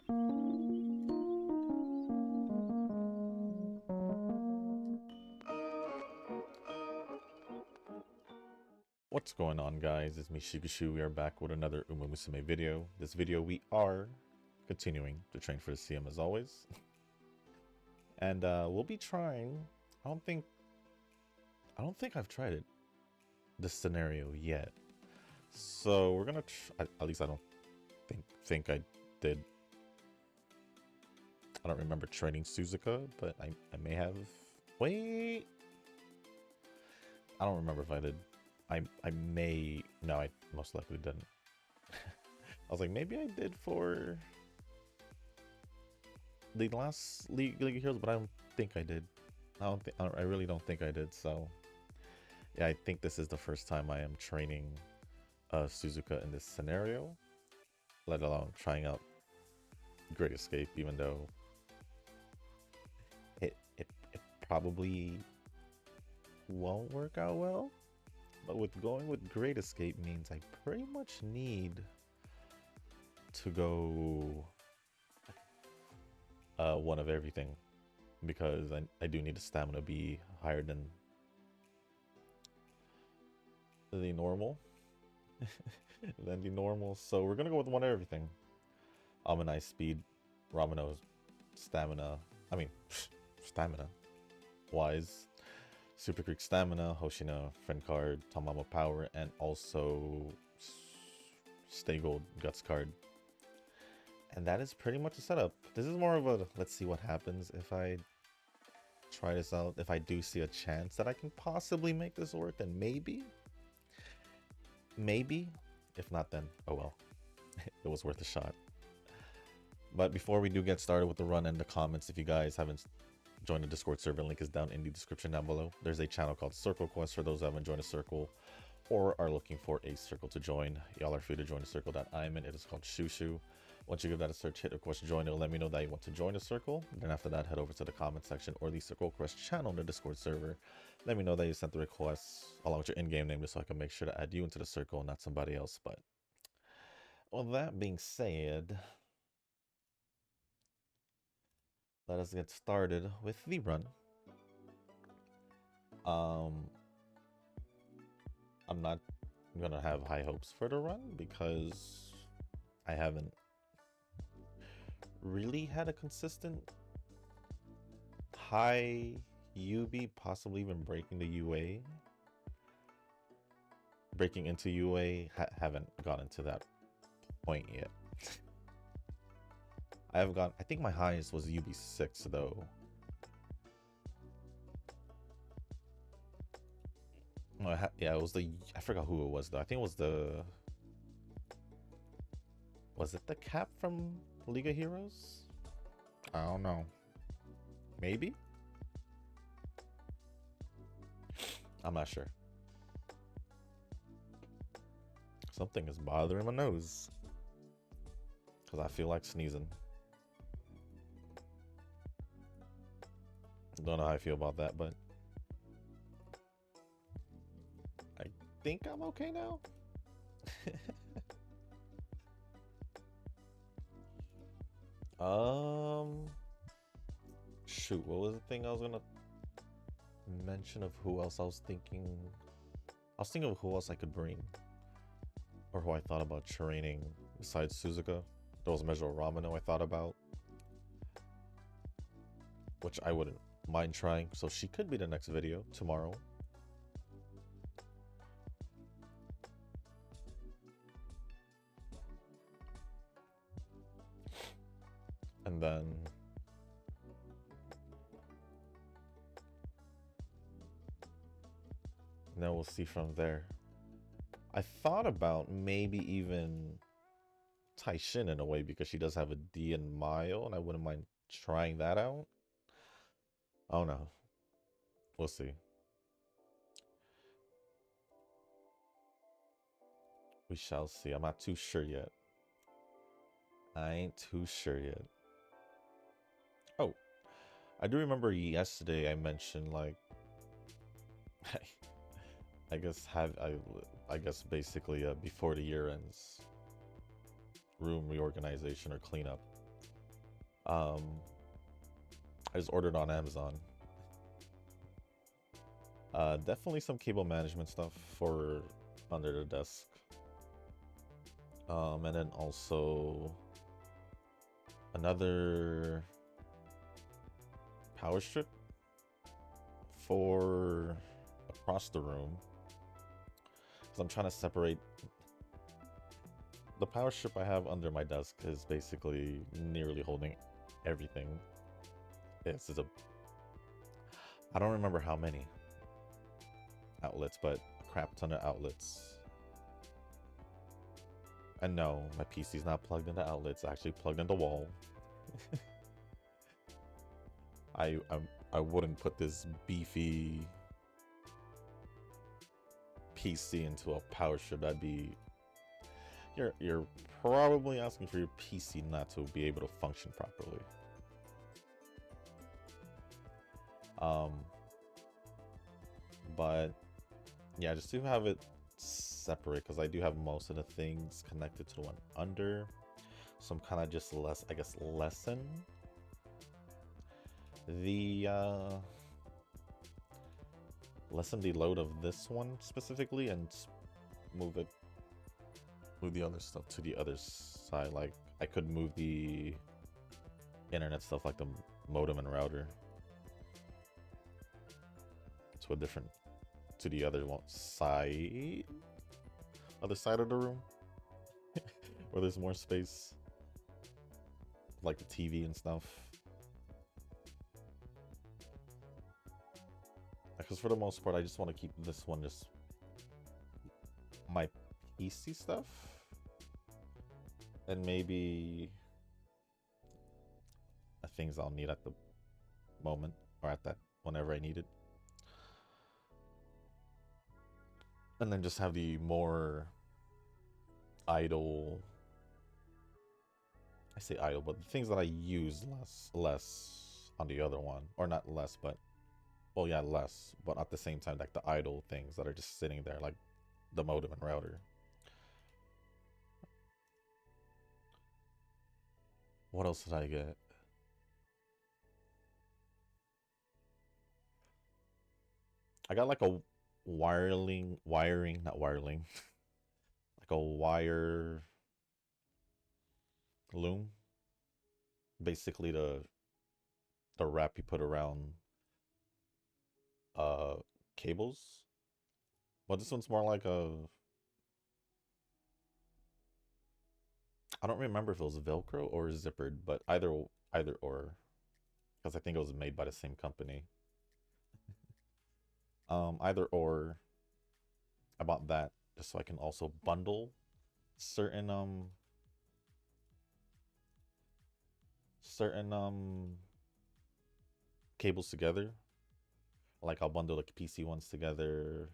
What's going on, guys? It's me, Shikushu. We are back with another Musume video. This video we are continuing to train for the CM as always. And we'll be trying, I don't think I've tried it, this scenario yet. So we're gonna at least I don't think I did. I don't remember training Suzuka, but I may have. Wait, I don't remember if I did. I may. No, I most likely didn't. I was like, maybe I did for the last League of Heroes, but I don't think I did. I really don't think I did. So yeah, I think this is the first time I am training Suzuka in this scenario, let alone trying out Great Escape, even though it probably won't work out well. But with going with Great Escape means I pretty much need to go one of everything, because I do need the stamina to be higher than the normal. So we're gonna go with one of everything. Amani's speed, Ramano's stamina. I mean, stamina wise. Super Creek stamina, Hoshina friend card, Tamamo power, and also Stay Gold guts card. And that is pretty much the setup. This is more of a let's see what happens if I try this out. If I do see a chance that I can possibly make this work, then maybe. If not, then oh well. It was worth a shot. But before we do get started with the run and the comments, if you guys haven't joined the Discord server, link is down in the description down below. There's a channel called Circle Quest for those who haven't joined a circle or are looking for a circle to join. Y'all are free to join the circle that I'm in. It is called Shushu. Once you give that a search, hit request join. It'll let me know that you want to join a circle. Then after that, head over to the comment section or the Circle Quest channel in the Discord server. Let me know that you sent the request along with your in-game name, just so I can make sure to add you into the circle and not somebody else. But well, that being said, let us get started with the run. I'm not gonna have high hopes for the run because I haven't really had a consistent high UB, possibly even breaking the UA. Breaking into UA, haven't gotten to that point yet. I think my highest was UB6 though. Yeah, it was I forgot who it was though. I think it was was it the cap from League of Heroes? I don't know. Maybe? I'm not sure. Something is bothering my nose, because I feel like sneezing. Don't know how I feel about that, but I think I'm okay now. Shoot, what was the thing I was gonna mention of who else I was thinking? I was thinking of who else I could bring, or who I thought about training besides Suzuka. There was Measure Ramano I thought about, which I wouldn't mind trying, so she could be the next video tomorrow. And then we'll see from there. I thought about maybe even Taishin in a way, because she does have a D in Mile, and I wouldn't mind trying that out. I don't know. We'll see. We shall see. I'm not too sure yet. I ain't too sure yet. Oh, I do remember yesterday I mentioned, like, I guess basically before the year ends, room reorganization or cleanup. Um, I just ordered on Amazon. Definitely some cable management stuff for under the desk. And then also another power strip for across the room. Because I'm trying to separate. The power strip I have under my desk is basically nearly holding everything. This is a... I don't remember how many outlets, but a crap ton of outlets. And no, my PC's not plugged into outlets, actually plugged into wall. I wouldn't put this beefy PC into a power strip. That'd be... You're probably asking for your PC not to be able to function properly. But yeah, just to have it separate, because I do have most of the things connected to the one under, so I'm kind of just I guess lessen the load of this one specifically and move the other stuff to the other side. Like I could move the internet stuff like the modem and router to a different, to the other side of the room where there's more space, like the TV and stuff. Because for the most part I just want to keep this one just my PC stuff and maybe things I'll need at the moment or at that whenever I need it. And then just have the more idle, I say idle, but the things that I use less on the other one, or not less, but well, yeah, less, but at the same time, like the idle things that are just sitting there, like the modem and router. What else did I get? I got like a wiring, not wiring, like a wire loom. Basically the wrap you put around cables. But this one's more like a, I don't remember if it was Velcro or zippered, but either or, because I think it was made by the same company. Either or, I bought that just so I can also bundle certain cables together. Like I'll bundle like PC ones together,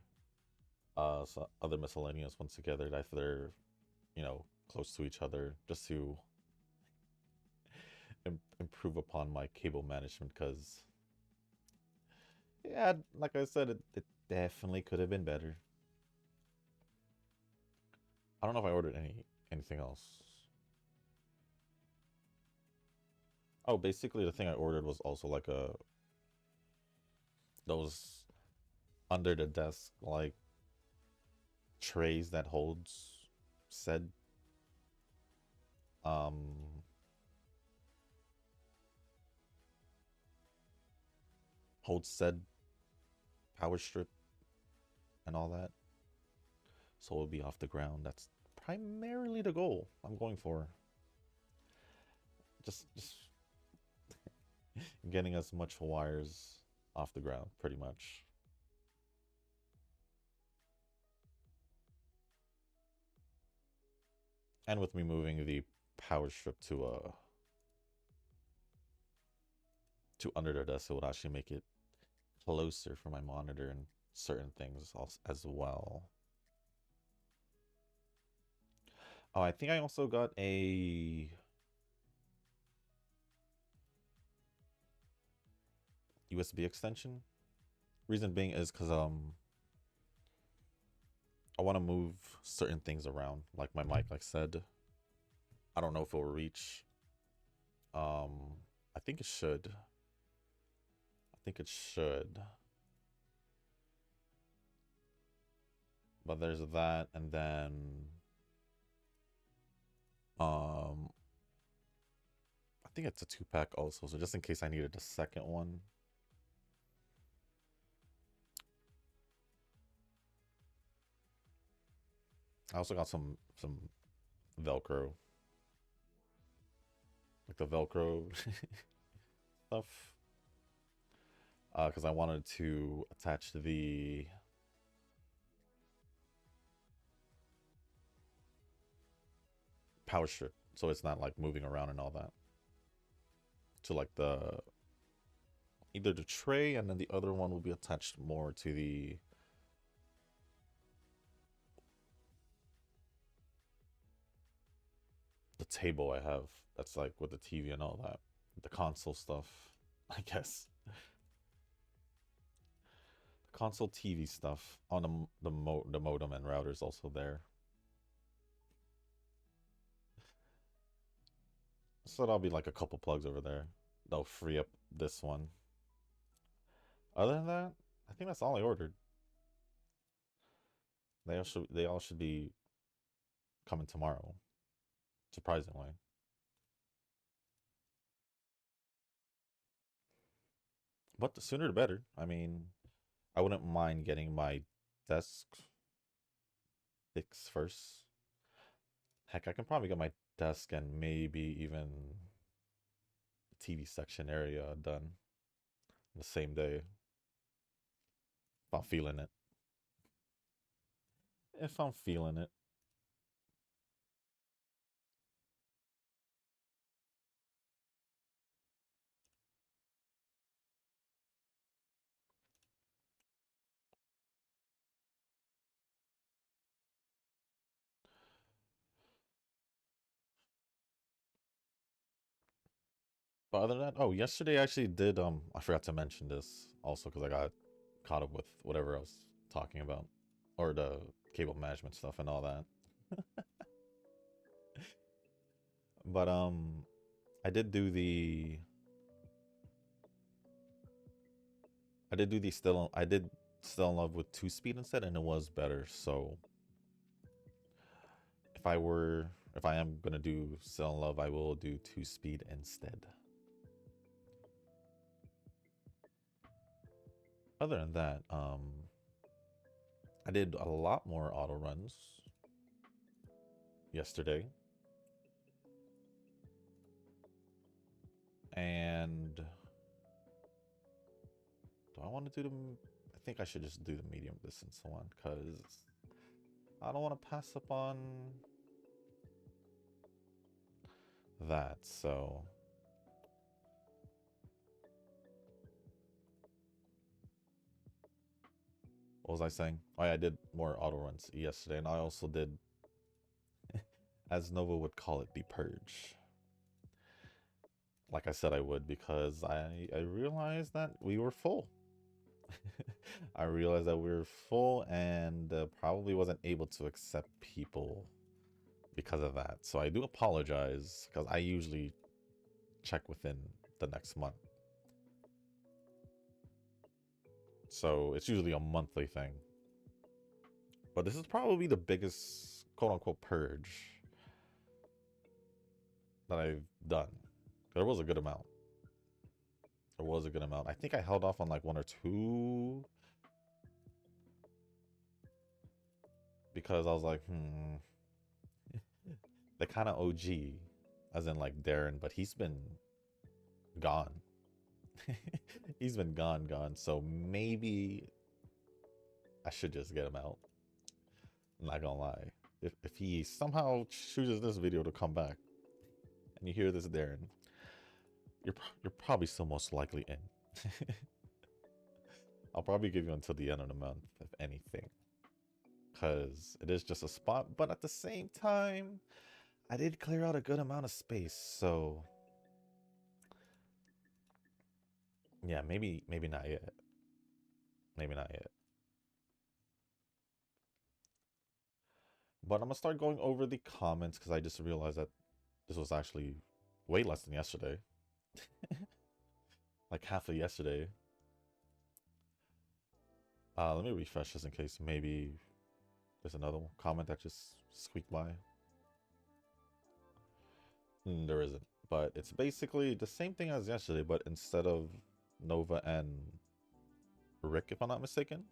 so other miscellaneous ones together if they're, you know, close to each other, just to improve upon my cable management. Because yeah, like I said, it definitely could have been better. I don't know if I ordered anything else. Oh, basically the thing I ordered was also like those under the desk like trays that holds said power strip and all that, so it'll be off the ground. That's primarily the goal I'm going for. Just getting as much wires off the ground, pretty much. And with me moving the power strip to under the desk, it would actually make it closer for my monitor and certain things as well. Oh, I think I also got a USB extension. Reason being is because I want to move certain things around, like my mic. Like I said, I don't know if it will reach I think it should. I think it should. But there's that, and then um I think it's a 2-pack also, so just in case I needed a second one. I also got some Velcro. Like the Velcro stuff. Because I wanted to attach the power strip so it's not like moving around and all that. To like the either the tray, and then the other one will be attached more to the table I have that's like with the TV and all that. The console stuff, I guess. The console TV stuff on the modem and routers also there. So that'll be like a couple plugs over there. That'll free up this one. Other than that, I think that's all I ordered. They all should be coming tomorrow. Surprisingly. But the sooner the better. I mean, I wouldn't mind getting my desk fixed first. Heck, I can probably get my desk and maybe even the TV section area done the same day. If I'm feeling it. If I'm feeling it. But other than that, oh, yesterday I actually did. I forgot to mention this also because I got caught up with whatever I was talking about, or the cable management stuff and all that. But I did do the I did still in love with 2-speed instead, and it was better. So if I am gonna do still in love, I will do 2-speed instead. Other than that, I did a lot more auto runs yesterday. And do I want to do I think I should just do the medium distance one because I don't want to pass up on that. So what was I saying? Oh, yeah, I did more auto runs yesterday, and I also did, as Nova would call it, the purge. Like I said I would, because I realized that we were full. I realized that we were full and probably wasn't able to accept people because of that. So I do apologize because I usually check within the next month. So it's usually a monthly thing. But this is probably the biggest quote unquote purge that I've done. There was a good amount. There was a good amount. I think I held off on like one or two because I was like, the kind of OG, as in like Darren, but he's been gone. He's been gone. So maybe I should just get him out. I'm not gonna lie. If he somehow chooses this video to come back, and you hear this, Darren, you're probably still most likely in. I'll probably give you until the end of the month, if anything, because it is just a spot. But at the same time, I did clear out a good amount of space, so yeah, maybe not yet. Maybe not yet. But I'm gonna start going over the comments because I just realized that this was actually way less than yesterday. Like half of yesterday. Let me refresh just in case maybe there's another comment that just squeaked by. There isn't, but it's basically the same thing as yesterday, but instead of Nova and Rick, if I'm not mistaken,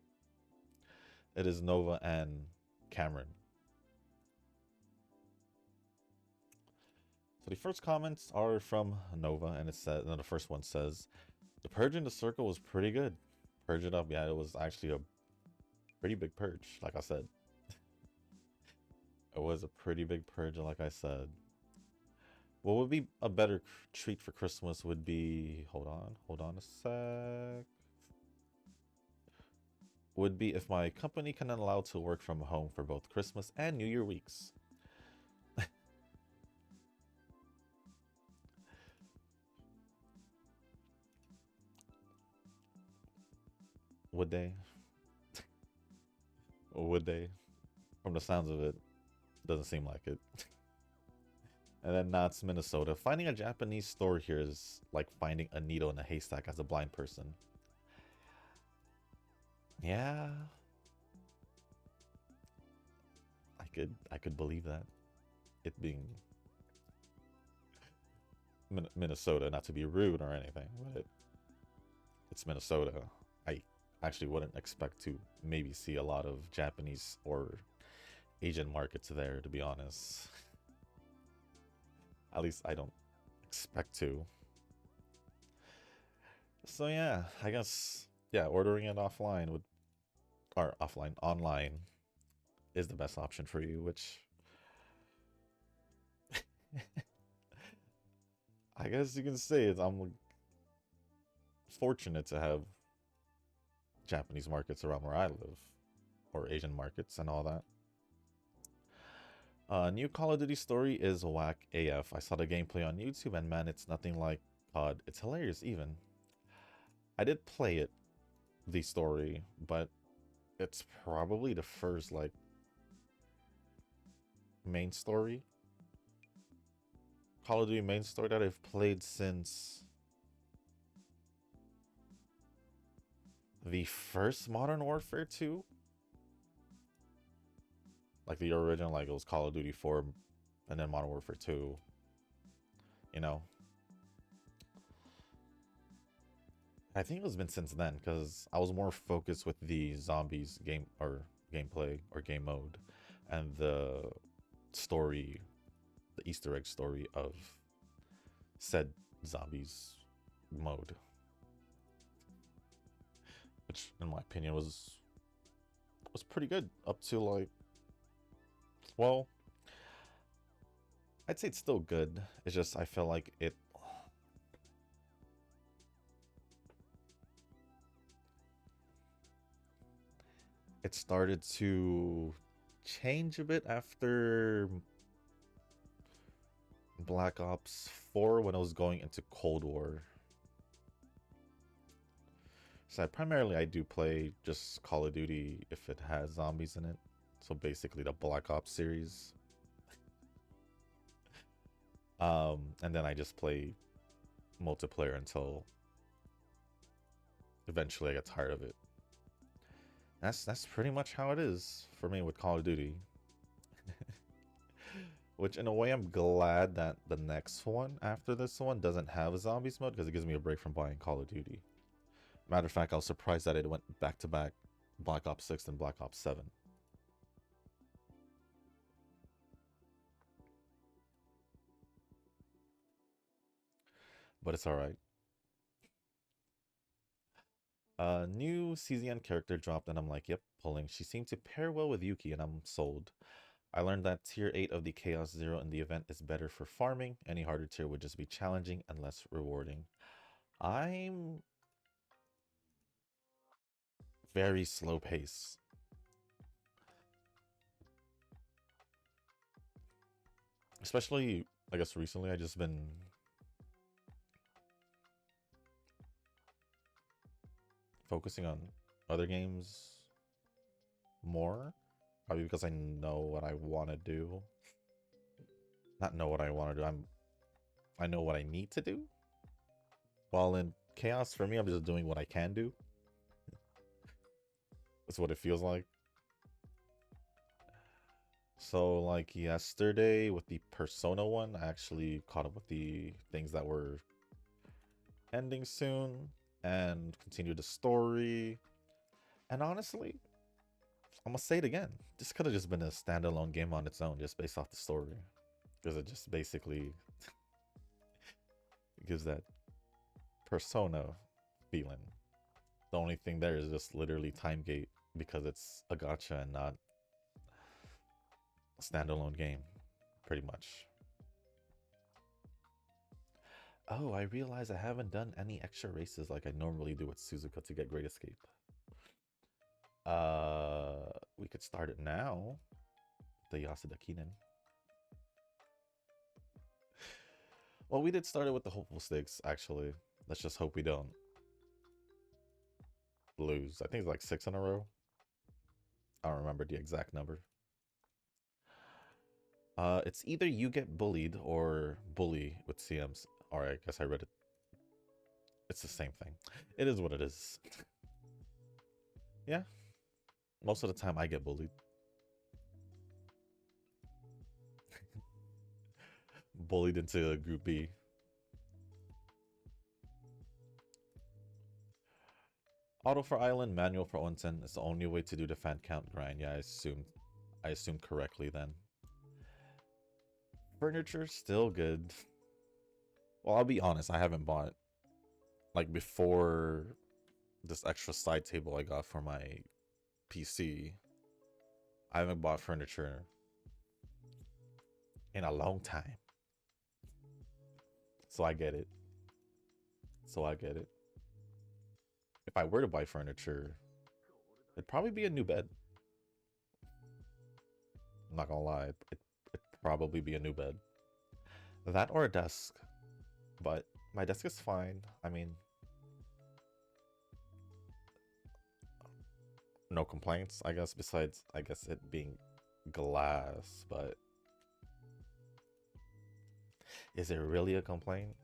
it is Nova and Cameron. So the first comments are from Nova, and it said, and the first one says, "The purge in the circle was pretty good. Purge it up, yeah, it was actually a pretty big purge, like I said. It was a pretty big purge, like I said. What would be a better treat for Christmas would be, hold on a sec. Would be if my company can allow to work from home for both Christmas and New Year weeks." Would they? Would they? From the sounds of it, doesn't seem like it. And then now it's Minnesota. Finding a Japanese store here is like finding a needle in a haystack as a blind person. Yeah. I could believe that. It being Minnesota, not to be rude or anything, but it's Minnesota. I actually wouldn't expect to maybe see a lot of Japanese or Asian markets there, to be honest. At least I don't expect to. So yeah, I guess, yeah, ordering it offline would, or offline, online is the best option for you, which I guess you can say is I'm fortunate to have Japanese markets around where I live, or Asian markets and all that. New Call of Duty story is whack AF. I saw the gameplay on YouTube and man, it's nothing like COD. It's hilarious even. I did play it, the story, but it's probably the first like main story, Call of Duty main story that I've played since the first Modern Warfare 2. Like the original, like it was Call of Duty 4 and then Modern Warfare 2. You know, I think it's been since then because I was more focused with the zombies game or gameplay or game mode and the story, the Easter egg story of said zombies mode, which in my opinion was pretty good up to like, well, I'd say it's still good. It's just I feel like it started to change a bit after Black Ops 4 when I was going into Cold War. So I do play just Call of Duty if it has zombies in it. So basically the Black Ops series. And then I just play multiplayer until eventually I get tired of it. That's pretty much how it is for me with Call of Duty. Which in a way I'm glad that the next one after this one doesn't have a zombies mode because it gives me a break from buying Call of Duty. Matter of fact, I was surprised that it went back to back Black Ops 6 and Black Ops 7. But it's alright. A new CZN character dropped and I'm like, yep, pulling. She seemed to pair well with Yuki and I'm sold. I learned that tier 8 of the Chaos Zero in the event is better for farming. Any harder tier would just be challenging and less rewarding. I'm very slow pace. Especially, I guess recently I just been focusing on other games more. Probably because I know what I want to do. Not know what I want to do. I know what I need to do. While in chaos, for me, I'm just doing what I can do. That's what it feels like. So, like yesterday with the Persona one, I actually caught up with the things that were ending soon and continued the story. And honestly, I'm gonna say it again. This could have just been a standalone game on its own, just based off the story. Because it just basically gives that Persona feeling. The only thing there is just literally time gate because it's a gacha and not a standalone game, pretty much. Oh, I realize I haven't done any extra races like I normally do with Suzuka to get Great Escape. We could start it now. The Yasuda Kinen. Well, we did start it with the Hopeful Sticks, actually. Let's just hope we don't lose. I think it's like 6 in a row. I don't remember the exact number. It's either you get bullied or bully with CMs. Or I guess I read it. It's the same thing. It is what it is. Yeah. Most of the time I get bullied. Bullied into Group B. Auto for Island, manual for Onsen. It's the only way to do the fan count grind. Yeah, I assumed correctly then. Furniture, still good. Well, I'll be honest, I haven't bought, like, before this extra side table I got for my PC. I haven't bought furniture in a long time. So I get it. If I were to buy furniture, it'd probably be a new bed. I'm not gonna lie, it'd probably be a new bed. That or a desk. But my desk is fine. I mean, no complaints, I guess, besides, I guess, it being glass, but is it really a complaint?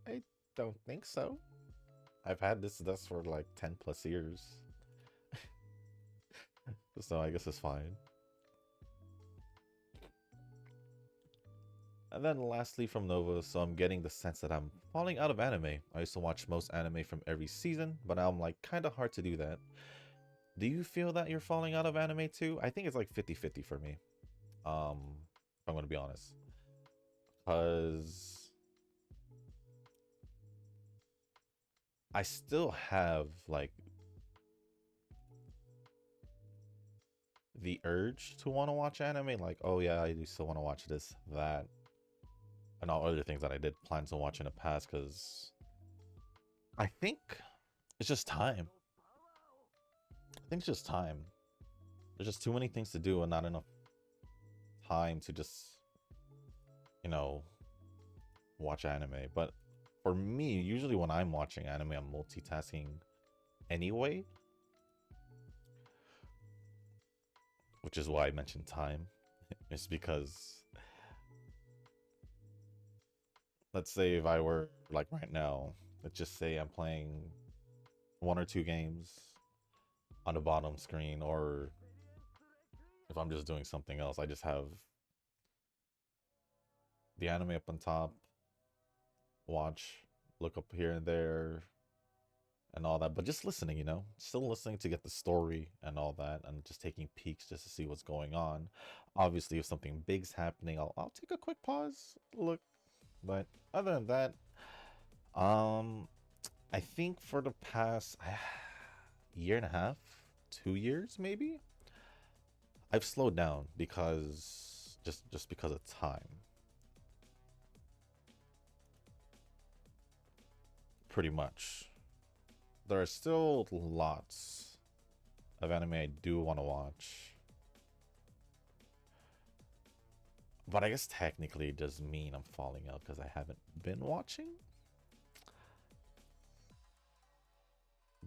I don't think so. I've had this desk for like 10 plus years. So I guess it's fine. And then lastly from Nova, so I'm getting the sense that I'm falling out of anime. I used to watch most anime from every season, but now I'm like kind of hard to do that. Do you feel that you're falling out of anime too? I think it's like 50-50 for me. If I'm gonna be honest. Cause I still have like the urge to want to watch anime, like, oh yeah, I do still want to watch this, that, and all other things that I did plan to watch in the past, because I think it's just time. I think it's just time. There's just too many things to do and not enough time to just, you know, watch anime. But for me, usually when I'm watching anime, I'm multitasking anyway. Which is why I mentioned time. It's because, let's say if I were, like right now, let's just say I'm playing 1 or 2 games on the bottom screen, or if I'm just doing something else, I just have the anime up on top, watch, look up here and there, and all that, but just listening, you know, still listening to get the story and all that, and just taking peeks just to see what's going on. Obviously, if something big's happening, I'll take a quick pause, look. But other than that, I think for the past year and a half, 2 years maybe, I've slowed down because just because of time. Pretty much. There are still lots of anime I do want to watch. But I guess technically it does mean I'm falling out because I haven't been watching.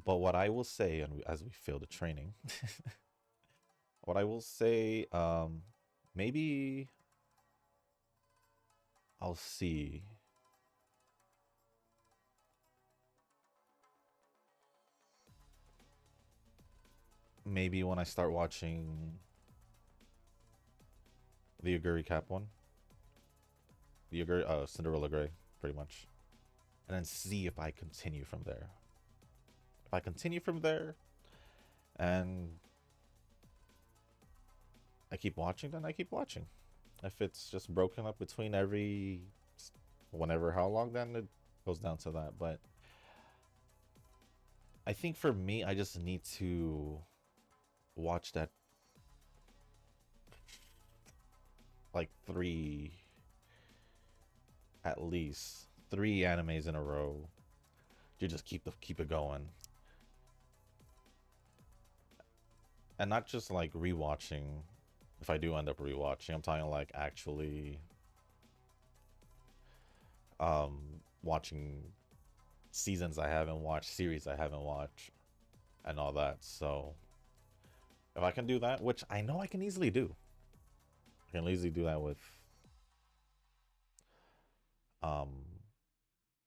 But what I will say, and as we fail the training, what I will say, maybe I'll see. Maybe when I start watching the Aguri Cap one. The Aguri, Cinderella Grey, pretty much. And then see if I continue from there. If I continue from there and I keep watching, then I keep watching. If it's just broken up between every whenever how long, then it goes down to that. But I think for me, I just need to watch that like at least three animes in a row. You just keep it going. And not just like rewatching. If I do end up rewatching, I'm talking like actually watching seasons I haven't watched, series I haven't watched, and all that. So if I can do that, which I know I can easily do, I can easily do that with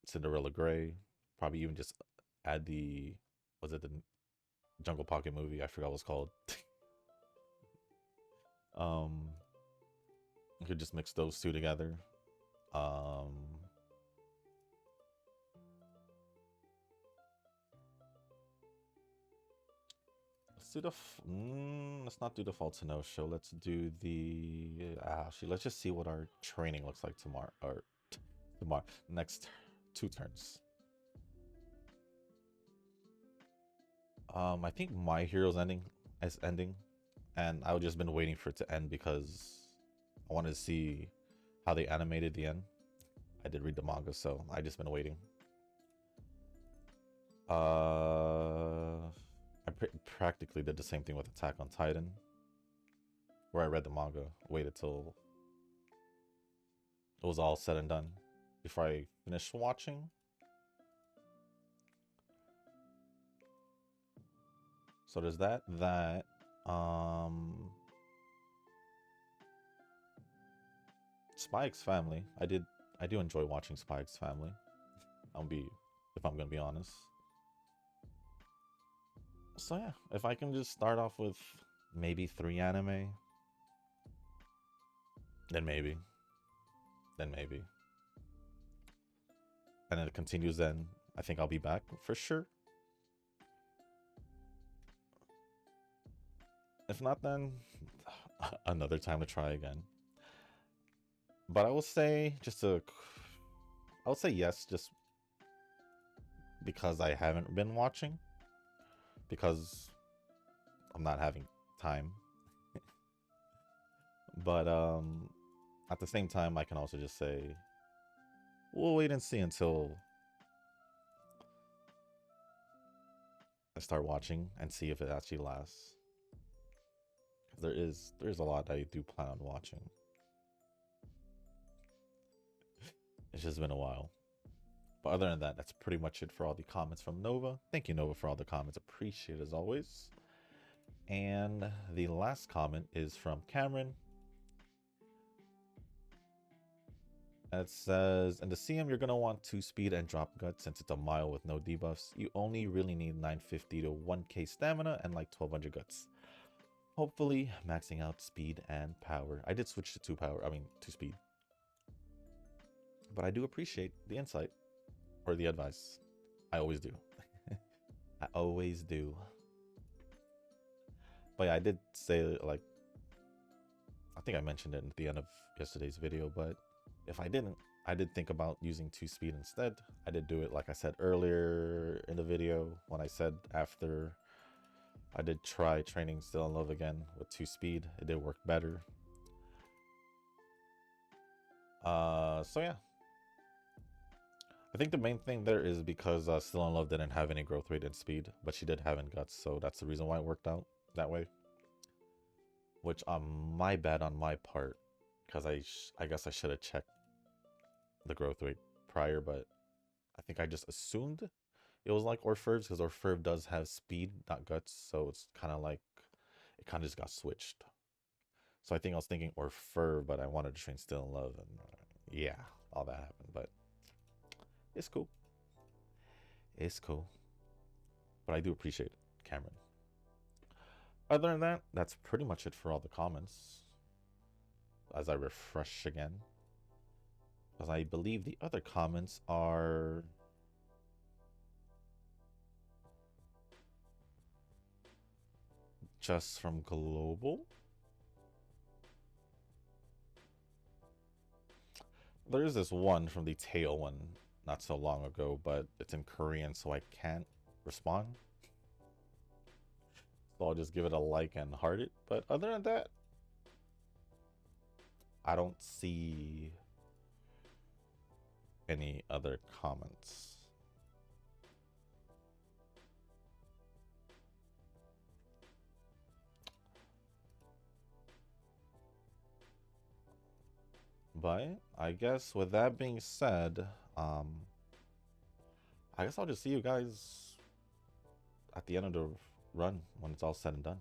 Cinderella Grey. Probably even just add the, was it the Jungle Pocket movie? I forgot what it's called. You could just mix those two together. Let's do the. Let's not do the Fault to Know show. Let's do the. Actually, let's just see what our training looks like tomorrow. Or tomorrow, next 2 turns. I think My Hero's ending, and I've just been waiting for it to end because I wanted to see how they animated the end. I did read the manga, so I just been waiting. I practically did the same thing with Attack on Titan, where I read the manga, waited till it was all said and done before I finished watching. So there's that. Spy X Family. I do enjoy watching Spy X Family. If I'm gonna be honest. So yeah, if I can just start off with maybe 3 anime, then maybe. And then it continues, then I think I'll be back for sure. If not, then another time to try again. But I will say yes, just because I haven't been watching, because I'm not having time. But at the same time, I can also just say we'll wait and see until I start watching and see if it actually lasts. There's a lot I do plan on watching. It's just been a while. But other than that, that's pretty much it for all the comments from Nova. Thank you, Nova, for all the comments. Appreciate it as always. And the last comment is from Cameron. It says, in the CM, you're going to want 2 speed and drop guts since it's a mile with no debuffs. You only really need 950 to 1k stamina and like 1200 guts. Hopefully, maxing out speed and power. I did switch to 2 speed. But I do appreciate the insight or the advice. I always do. I always do. But yeah, I did say, like, I think I mentioned it at the end of yesterday's video, but if I didn't, I did think about using 2 speed instead. I did do it, like I said earlier in the video, when I said after I did try training Still in Love again with 2 speed. It did work better. So yeah. I think the main thing there is because Still in Love didn't have any growth rate in speed, but she did have in guts, so that's the reason why it worked out that way. Which, my bad on my part, because I guess I should have checked the growth rate prior, but I think I just assumed it was like Orfevre's, because Orfevre does have speed, not guts, so it's kind of like, it kind of just got switched. So I think I was thinking Orfevre, but I wanted to train Still in Love, and yeah. all that happened, but it's cool. It's cool. But I do appreciate it, Cameron. Other than that, that's pretty much it for all the comments. As I refresh again, because I believe the other comments are just from global. There is this one from the tail one not so long ago, but it's in Korean, so I can't respond. So I'll just give it a like and heart it. But other than that, I don't see any other comments. But I guess with that being said, I guess I'll just see you guys at the end of the run when it's all said and done.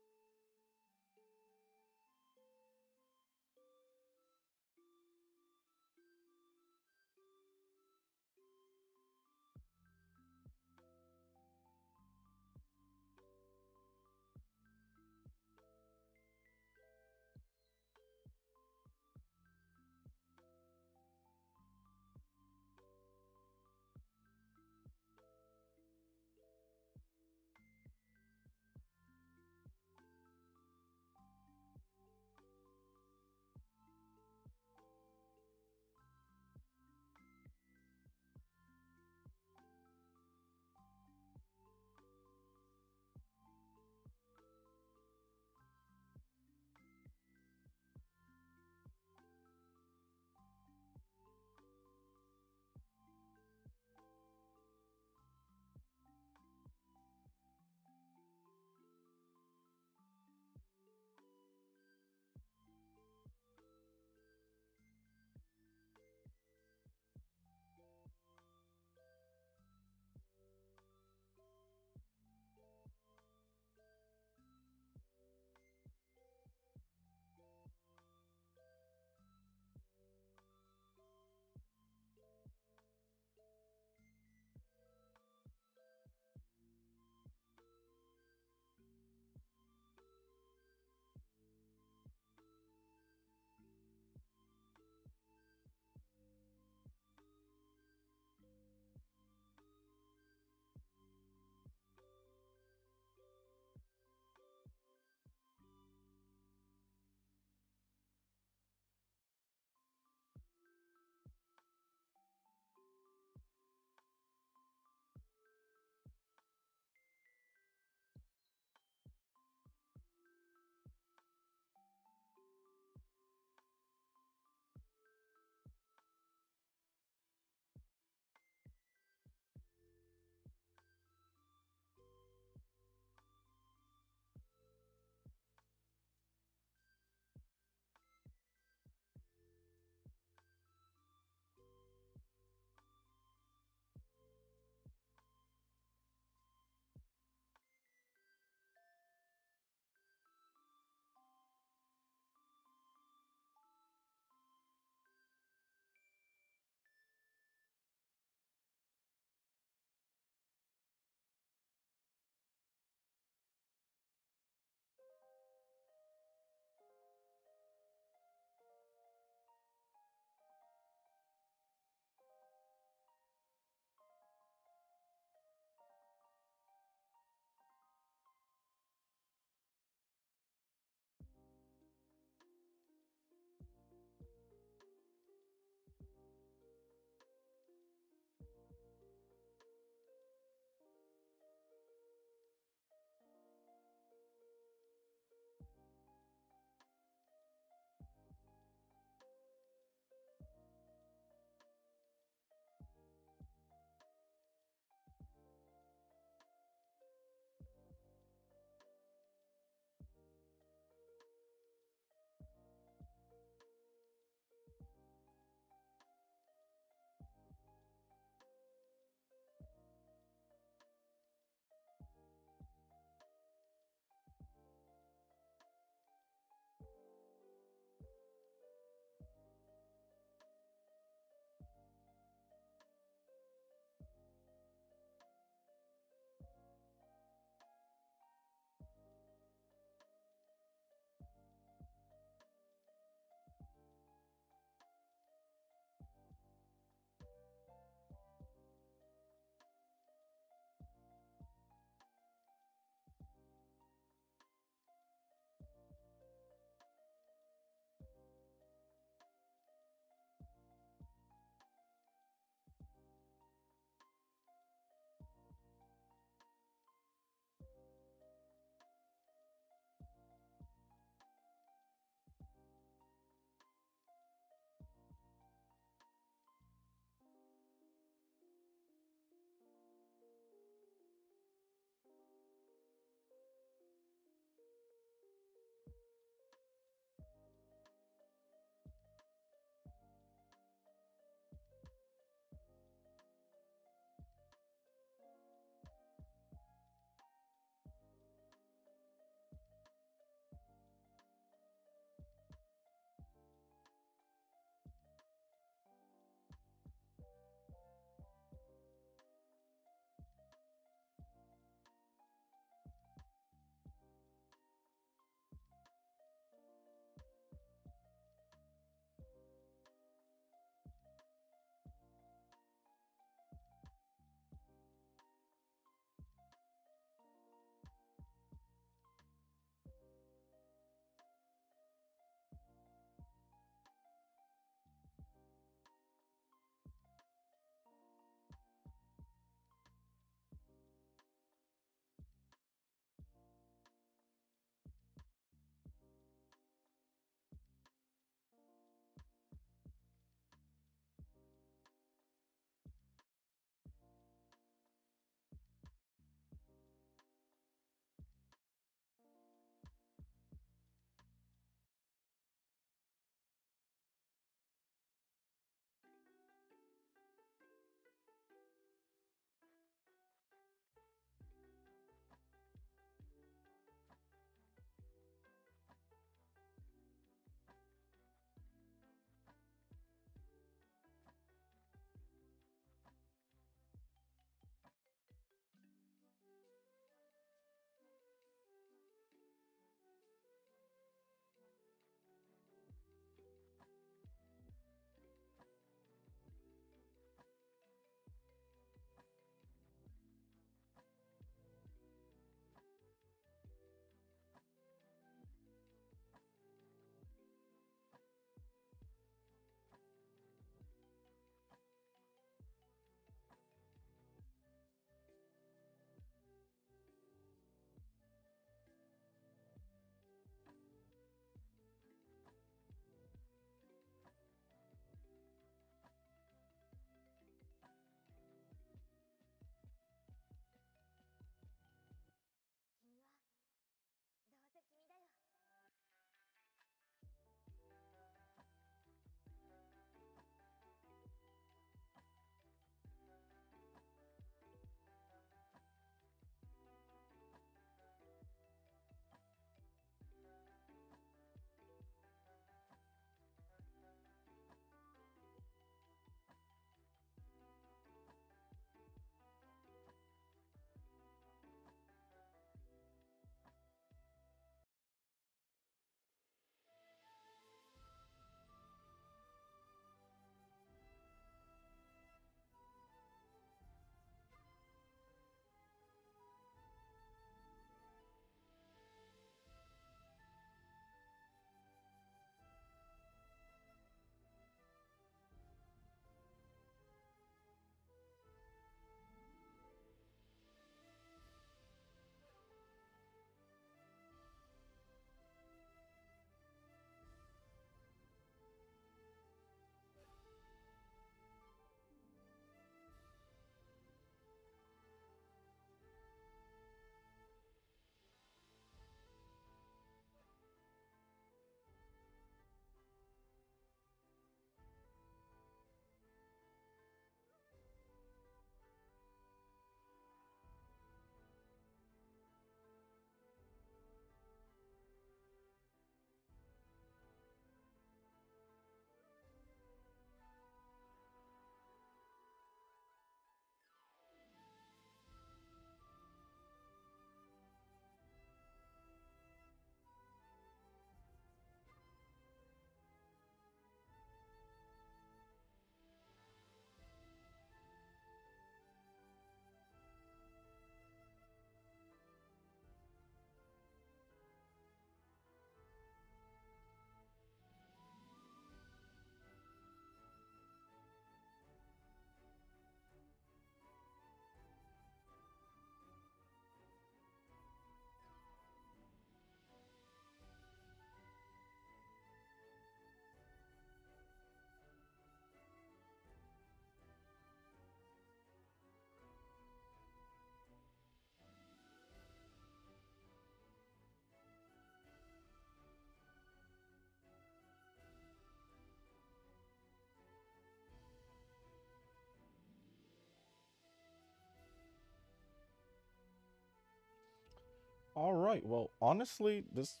All right. Well, honestly, this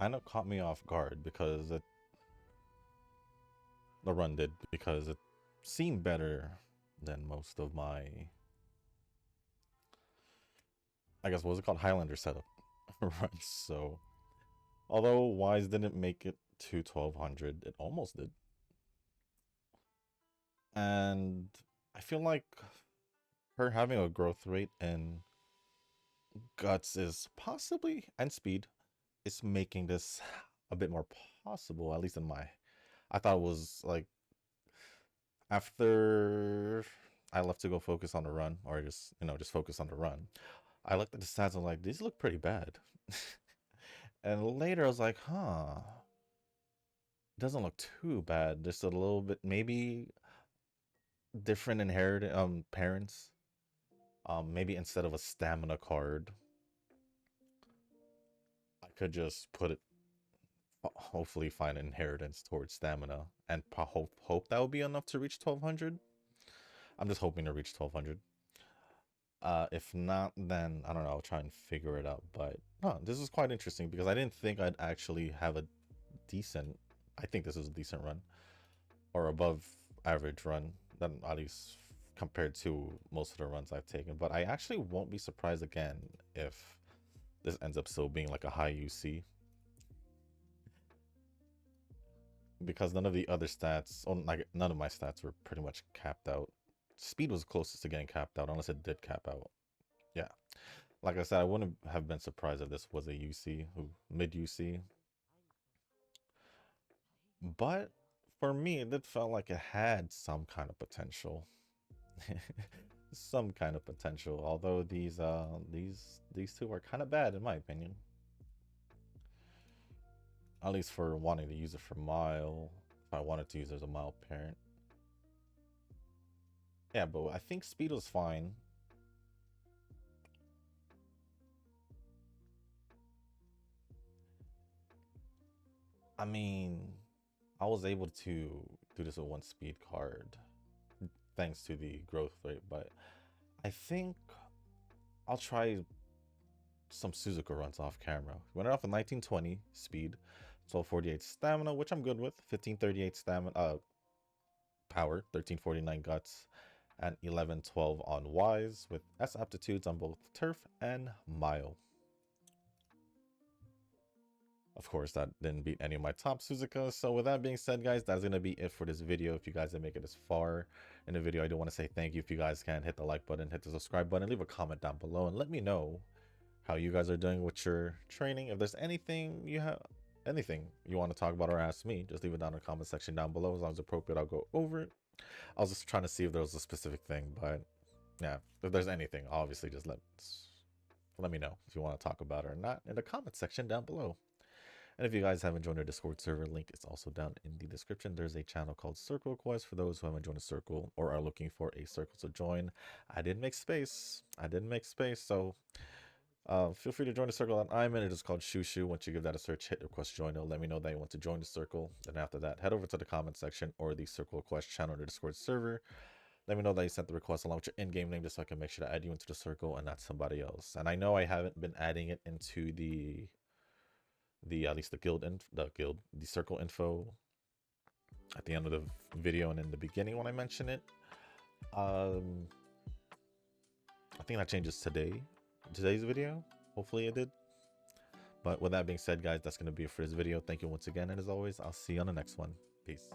kind of caught me off guard because the run did, because it seemed better than most of my, I guess, what was it called, Highlander setup runs. So although Wise didn't make it to 1200, it almost did. And I feel like her having a growth rate in guts is possibly, and speed, is making this a bit more possible, at least in my, I thought it was like, after I left to go focus on the run, or just, just focus on the run, I looked at the stats and like, these look pretty bad. And later I was like, huh, it doesn't look too bad. Just a little bit, maybe different inherited parents. Maybe instead of a stamina card, I could just put it, hopefully find inheritance towards stamina, and hope that would be enough to reach 1200. I'm just hoping to reach 1200. If not, then I don't know, I'll try and figure it out. But no, this is quite interesting because I didn't think I'd actually have a decent, I think this is a decent run, or above average run, then at least compared to most of the runs I've taken. But I actually won't be surprised again if this ends up still being like a high UC, because none of the other stats, or like none of my stats, were pretty much capped out. Speed was closest to getting capped out, unless it did cap out. Yeah, like I said, I wouldn't have been surprised if this was a UC, mid UC. But for me, it did felt like it had some kind of potential. Some kind of potential, although these two are kind of bad in my opinion, at least for wanting to use it for mile. If I wanted to use it as a mile parent, yeah, but I think speed was fine. I mean, I was able to do this with one speed card thanks to the growth rate, but I think I'll try some Suzuka runs off camera. Went off with 1920 speed, 1248 stamina, which I'm good with, 1538 stamina, power, 1349 guts, and 1112 on Wise, with S aptitudes on both turf and mile. Of course, that didn't beat any of my top Suzuka. So with that being said, guys, that's going to be it for this video. If you guys didn't make it this far in the video, I do want to say thank you. If you guys can, hit the like button, hit the subscribe button, leave a comment down below, and let me know how you guys are doing with your training. If there's anything you want to talk about or ask me, just leave it down in the comment section down below. As long as appropriate, I'll go over it. I was just trying to see if there was a specific thing, but yeah, if there's anything, obviously just let me know if you want to talk about it or not in the comment section down below. And if you guys haven't joined our Discord server, link is also down in the description. There's a channel called Circle Quest for those who haven't joined a circle or are looking for a circle to join. I did make space. So feel free to join the circle that I'm in. It is called Shushu. Once you give that a search, hit request join. It'll let me know that you want to join the circle. Then after that, head over to the comment section or the Circle Quest channel or the Discord server. Let me know that you sent the request along with your in-game name, just so I can make sure to add you into the circle and not somebody else. And I know I haven't been adding it into the at least the circle info at the end of the video and in the beginning when I mention it. I think that changes today's video. Hopefully it did. But with that being said, guys, that's going to be it for this video. Thank you once again, and as always, I'll see you on the next one. Peace.